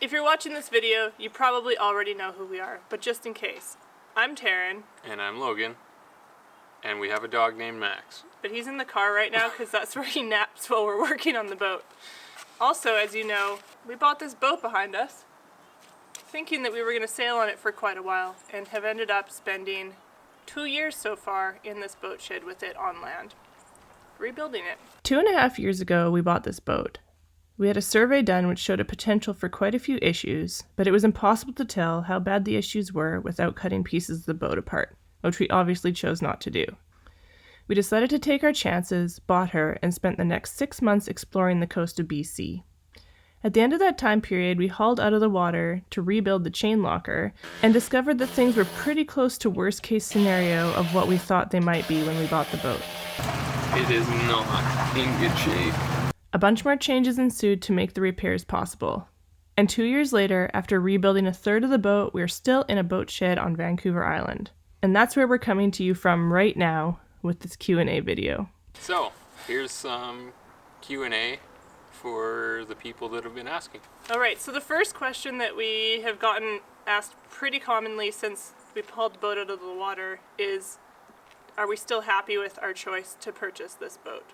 If you're watching this video, you probably already know who we are, but just in case. I'm Taryn. And I'm Logan. And we have a dog named Max. But he's in the car right now because that's where he naps while we're working on the boat. Also, as you know, we bought this boat behind us, thinking that we were going to sail on it for quite a while, and have ended up spending 2 years so far in this boat shed with it on land, rebuilding it. 2.5 years ago, we bought this boat. We had a survey done which showed a potential for quite a few issues, but it was impossible to tell how bad the issues were without cutting pieces of the boat apart, which we obviously chose not to do. We decided to take our chances, bought her, and spent the next 6 months exploring the coast of BC. At the end of that time period, we hauled out of the water to rebuild the chain locker and discovered that things were pretty close to worst case scenario of what we thought they might be when we bought the boat. It is not in good shape. A bunch more changes ensued to make the repairs possible. And 2 years later, after rebuilding a third of the boat, we're still in a boat shed on Vancouver Island. And that's where we're coming to you from right now with this Q&A video. So, here's some Q&A for the people that have been asking. Alright, so the first question that we have gotten asked pretty commonly since we pulled the boat out of the water is, are we still happy with our choice to purchase this boat?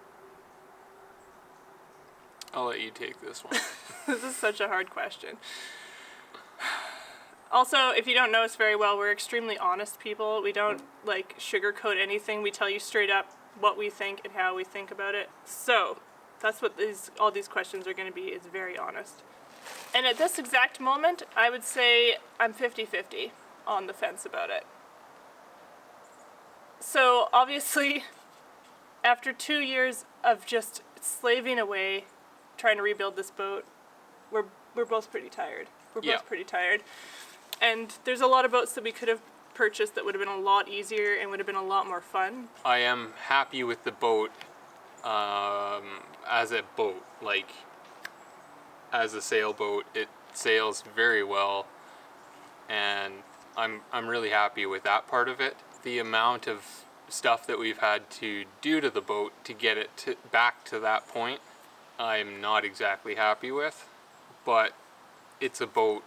I'll let you take this one. This is such a hard question. Also, if you don't know us very well, we're extremely honest people. We don't sugarcoat anything. We tell you straight up what we think and how we think about it. So that's what all these questions are going to be, is very honest. And at this exact moment, I would say I'm 50-50 on the fence about it. So obviously, after 2 years of just slaving away, trying to rebuild this boat, we're both pretty tired. We're both pretty tired. And there's a lot of boats that we could have purchased that would have been a lot easier and would have been a lot more fun. I am happy with the boat as a boat. As a sailboat, it sails very well, and I'm really happy with that part of it. The amount of stuff that we've had to do to the boat to get it back to that point, I'm not exactly happy with, but it's a boat,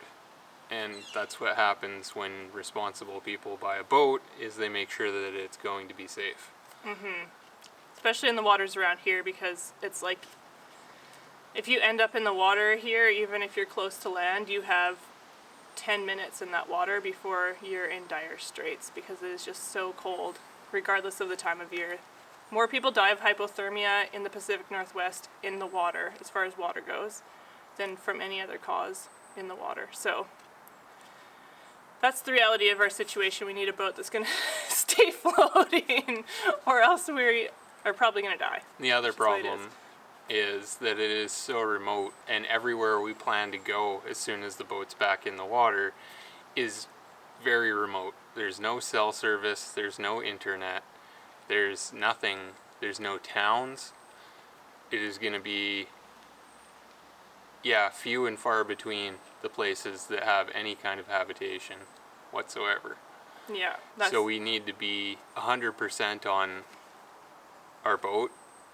and that's what happens when responsible people buy a boat, is they make sure that it's going to be safe. Mm-hmm. Especially in the waters around here, because it's like, if you end up in the water here, even if you're close to land, you have 10 minutes in that water before you're in dire straits, because it is just so cold, regardless of the time of year. More people die of hypothermia in the Pacific Northwest in the water, as far as water goes, than from any other cause in the water. So that's the reality of our situation. We need a boat that's going to stay floating, or else we are probably going to die. The other problem is that it is so remote, and everywhere we plan to go as soon as the boat's back in the water is very remote. There's no cell service, there's no internet, there's nothing, there's no towns. It is going to be, few and far between the places that have any kind of habitation whatsoever. Yeah. So we need to be 100% on our boat,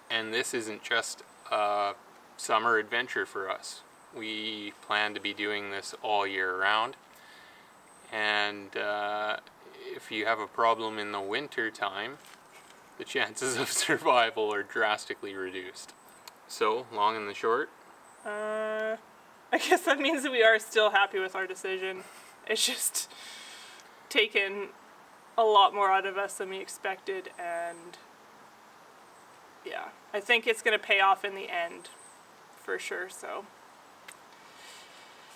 and this isn't just a summer adventure for us. We plan to be doing this all year round, and if you have a problem in the winter time, the chances of survival are drastically reduced. So, long and the short? I guess that means that we are still happy with our decision. It's just taken a lot more out of us than we expected, and I think it's going to pay off in the end, for sure, so.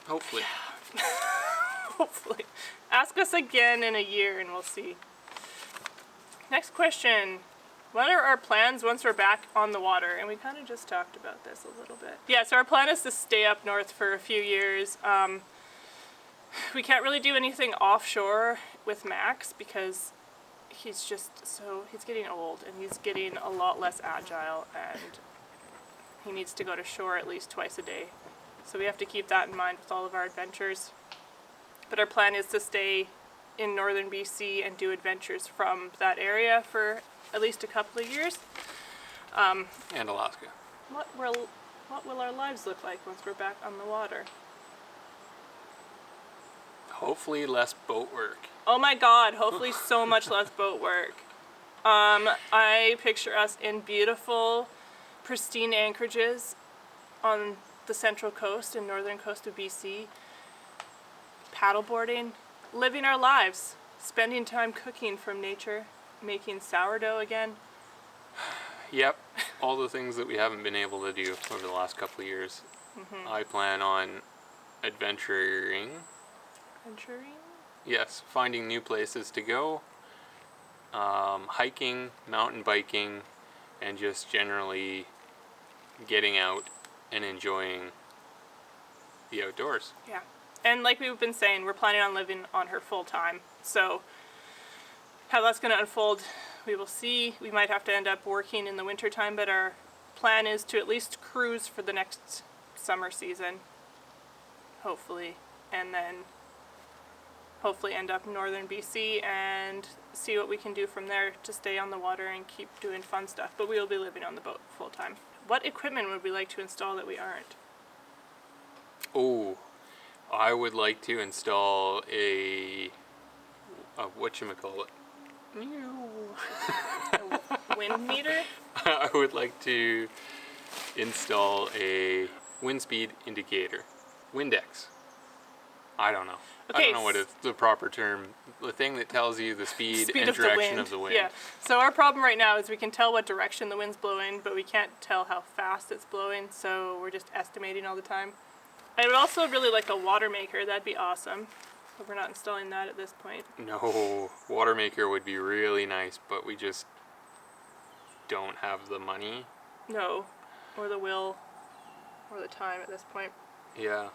Hopefully. Hopefully. Ask us again in a year and we'll see. Next question. What are our plans once we're back on the water? And we kind of just talked about this a little bit. Yeah, so our plan is to stay up north for a few years. We can't really do anything offshore with Max because he's getting old and he's getting a lot less agile, and he needs to go to shore at least twice a day. So we have to keep that in mind with all of our adventures. But our plan is to stay in northern BC and do adventures from that area for at least a couple of years. And Alaska. What will our lives look like once we're back on the water? hopefully less boat work. Oh my god, hopefully so much less boat work. I picture us in beautiful, pristine anchorages on the central coast and northern coast of BC, paddleboarding, living our lives, spending time cooking from nature, making sourdough again. Yep, all the things that we haven't been able to do over the last couple of years. I plan on adventuring. Adventuring? Yes, finding new places to go, hiking, mountain biking, and just generally getting out and enjoying the outdoors. Yeah. And like we've been saying, we're planning on living on her full time. So how that's going to unfold, we will see. We might have to end up working in the wintertime, but our plan is to at least cruise for the next summer season, hopefully, and then hopefully end up in northern BC and see what we can do from there to stay on the water and keep doing fun stuff. But we will be living on the boat full time. What equipment would we like to install that we aren't? Oh, I would like to install a whatchamacallit? Wind meter? I would like to install a wind speed indicator. Windex. I don't know. I Okay, don't know what is the proper term. The thing that tells you the speed and of direction the of the wind. Yeah. So our problem right now is we can tell what direction the wind's blowing, but we can't tell how fast it's blowing, so we're just estimating all the time. I would also really like a water maker. That'd be awesome. But we're not installing that at this point. No, water maker would be really nice, but we just don't have the money. No. Or the will. Or the time at this point. Yeah.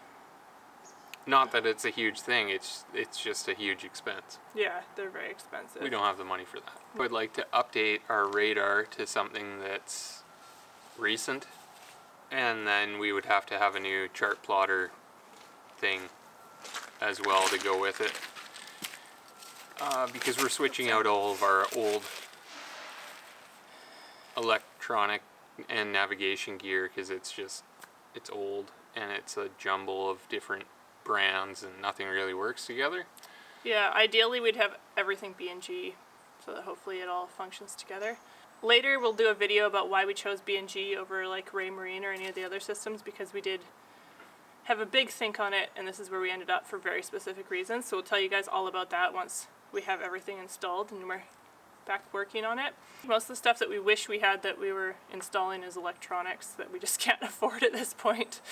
Not that it's a huge thing, it's just a huge expense. Yeah, they're very expensive. We don't have the money for that. I would like to update our radar to something that's recent, and then we would have to have a new chart plotter thing as well to go with it. Because we're switching out all of our old electronic and navigation gear because it's old and it's a jumble of different brands and nothing really works together. Yeah, ideally we'd have everything B&G so that hopefully it all functions together. Later we'll do a video about why we chose B&G over like Ray Marine or any of the other systems, because we did have a big think on it and this is where we ended up for very specific reasons. So we'll tell you guys all about that once we have everything installed and we're back working on it. Most of the stuff that we wish we had that we were installing is electronics that we just can't afford at this point.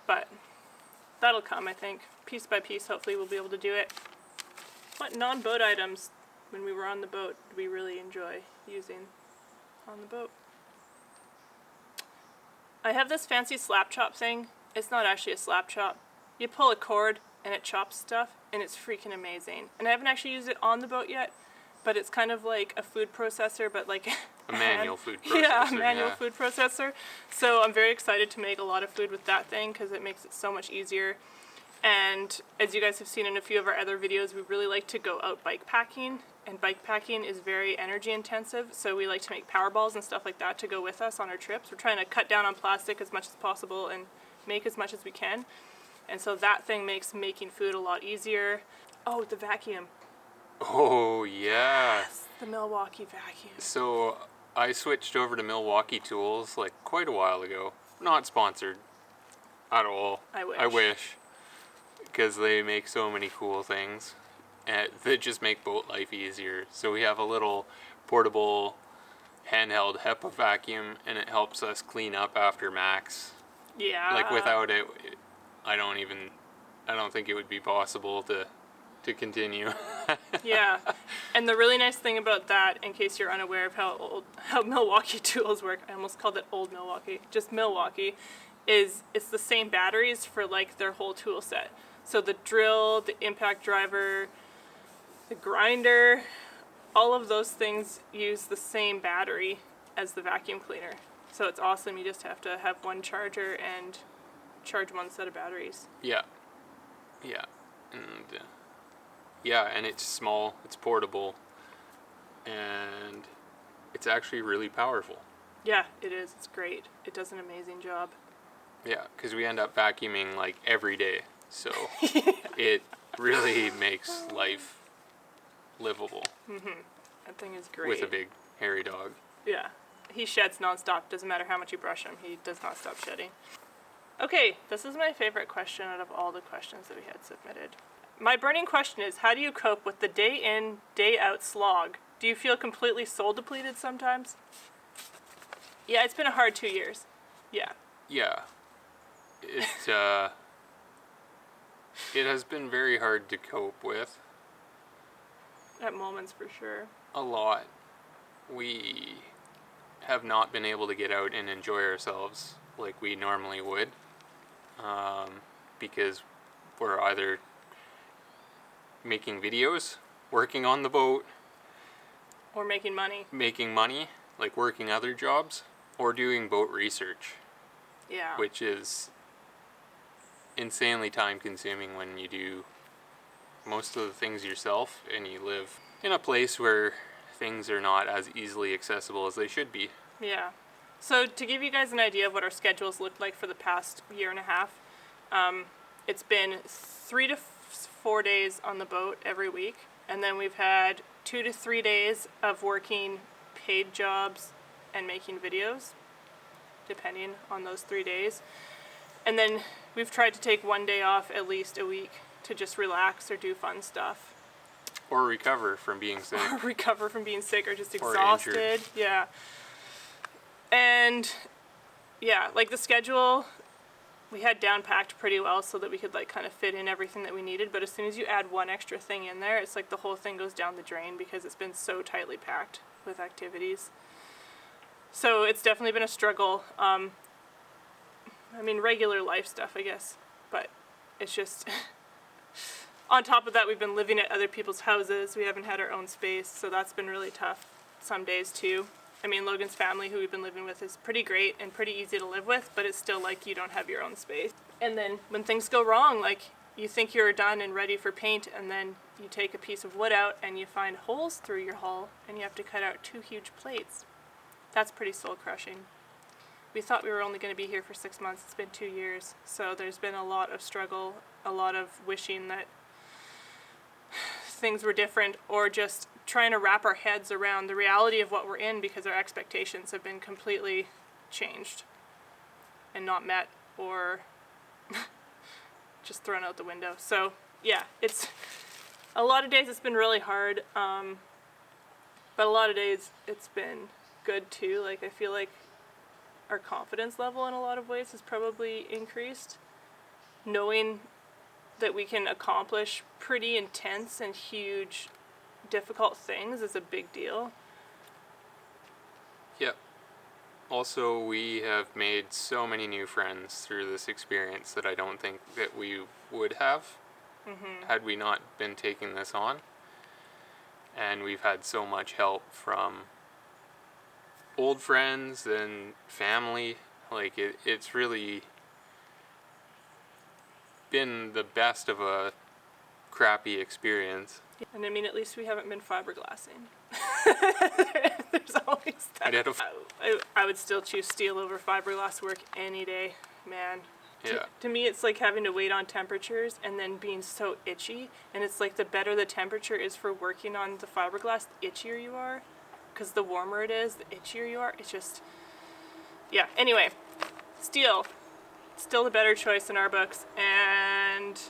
But that'll come, I think. Piece by piece, hopefully we'll be able to do it. What non-boat items, when we were on the boat, did we really enjoy using on the boat? I have this fancy slap chop thing. It's not actually a slap chop. You pull a cord and it chops stuff, and it's freaking amazing. And I haven't actually used it on the boat yet, but it's kind of like a food processor, but like A manual food processor. Yeah, a manual food processor. So I'm very excited to make a lot of food with that thing because it makes it so much easier. And as you guys have seen in a few of our other videos, we really like to go out bike packing, and bike packing is very energy intensive, so we like to make power balls and stuff like that to go with us on our trips. We're trying to cut down on plastic as much as possible and make as much as we can. And so that thing makes making food a lot easier. Oh, the vacuum. Oh, yeah. Yes, the Milwaukee vacuum. So I switched over to Milwaukee tools like quite a while ago. Not sponsored at all. I wish. Because they make so many cool things that just make boat life easier. So we have a little portable handheld HEPA vacuum, and it helps us clean up after Max. Yeah. Like without it, I don't think it would be possible to continue. Yeah, and the really nice thing about that, in case you're unaware of how Milwaukee tools work, I almost called it old Milwaukee, just Milwaukee, is it's the same batteries for like their whole tool set. So the drill, the impact driver, the grinder, all of those things use the same battery as the vacuum cleaner. So it's awesome. You just have to have one charger and charge one set of batteries. Yeah. And it's small, it's portable, and it's actually really powerful. Yeah, it is. It's great. It does an amazing job. Yeah, because we end up vacuuming like every day. So it really makes life livable That thing is great. with a big hairy dog. Yeah. He sheds nonstop. Doesn't matter how much you brush him. He does not stop shedding. Okay, this is my favorite question out of all the questions that we had submitted. My burning question is, how do you cope with the day in, day out slog? Do you feel completely soul depleted sometimes? Yeah, it's been a hard 2 years. Yeah. Yeah. It has been very hard to cope with. At moments, for sure. A lot. We have not been able to get out and enjoy ourselves like we normally would, because we're either making videos, working on the boat, Or making money. making money, like working other jobs, or doing boat research, Yeah. which is insanely time consuming when you do most of the things yourself and you live in a place where things are not as easily accessible as they should be. Yeah. So to give you guys an idea of what our schedules looked like for the past year and a half, it's been 3 to 4 days on the boat every week, and then we've had 2 to 3 days of working paid jobs and making videos, depending on those 3 days. And then we've tried to take 1 day off at least a week to just relax or do fun stuff. Or recover from being sick. Or recover from being sick or just Or exhausted. injured. Yeah. And yeah, like the schedule we had down packed pretty well so that we could like kind of fit in everything that we needed, but as soon as you add one extra thing in there, it's like the whole thing goes down the drain because it's been so tightly packed with activities. So it's definitely been a struggle. I mean, regular life stuff, I guess, but it's just on top of that, we've been living at other people's houses. We haven't had our own space, so that's been really tough some days too. I mean, Logan's family, who we've been living with, is pretty great and pretty easy to live with, but it's still like you don't have your own space. And then when things go wrong, like you think you're done and ready for paint, and then you take a piece of wood out and you find holes through your hull and you have to cut out 2 huge plates. That's pretty soul crushing. We thought we were only going to be here for 6 months. It's been 2 years. So there's been a lot of struggle, a lot of wishing that things were different, or just trying to wrap our heads around the reality of what we're in because our expectations have been completely changed and not met, or just thrown out the window. So yeah, it's a lot of days it's been really hard, but a lot of days it's been good too. Like I feel like our confidence level in a lot of ways has probably increased, knowing that we can accomplish pretty intense and huge difficult things is a big deal. Yep. Also, we have made so many new friends through this experience that I don't think that we would have had we not been taking this on. And we've had so much help from old friends and family. Like, it's really been the best of a crappy experience. And I mean, at least we haven't been fiberglassing. There's always that. I would still choose steel over fiberglass work any day, man. Yeah. To me, it's like having to wait on temperatures and then being so itchy. And it's like the better the temperature is for working on the fiberglass, the itchier you are. Because the warmer it is, the itchier you are. It's just, yeah. Anyway, steel. Still the better choice in our books. And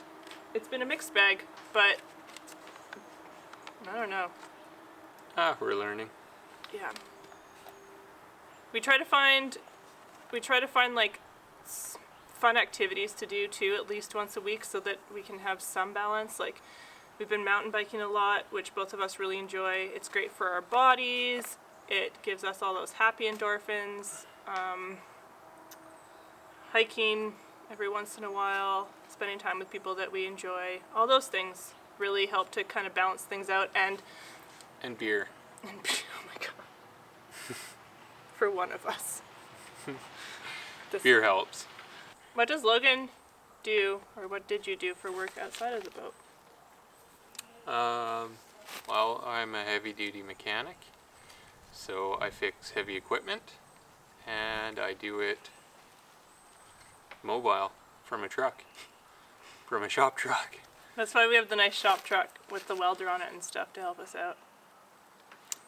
it's been a mixed bag, but I don't know. We're learning. Yeah. We try to find like fun activities to do too, at least once a week, so that we can have some balance. Like we've been mountain biking a lot, which both of us really enjoy. It's great for our bodies. It gives us all those happy endorphins. Hiking every once in a while, spending time with people that we enjoy. All those things really help to kind of balance things out. And beer. oh my god. For one of us. Beer helps. What does Logan do, or what did you do for work outside of the boat? Well, I'm a heavy-duty mechanic, so I fix heavy equipment, and I do it mobile from a truck. from a shop truck. That's why we have the nice shop truck with the welder on it and stuff to help us out.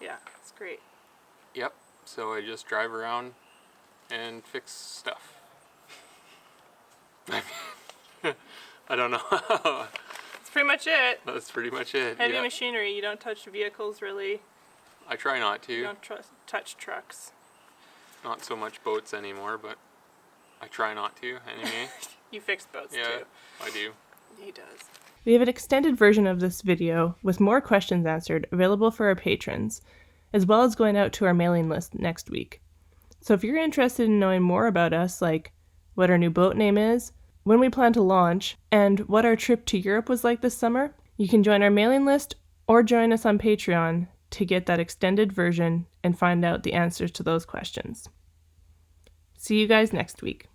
Yeah, it's great. Yep. So I just drive around and fix stuff. I don't know. That's pretty much it. That's pretty much it. Heavy yeah. machinery. You don't touch vehicles really. I try not to. You don't touch trucks. Not so much boats anymore, but I try not to anyway. You fix boats Yeah, too. I do. He does. We have an extended version of this video with more questions answered available for our patrons, as well as going out to our mailing list next week. So if you're interested in knowing more about us, like what our new boat name is, when we plan to launch, and what our trip to Europe was like this summer, you can join our mailing list or join us on Patreon to get that extended version and find out the answers to those questions. See you guys next week.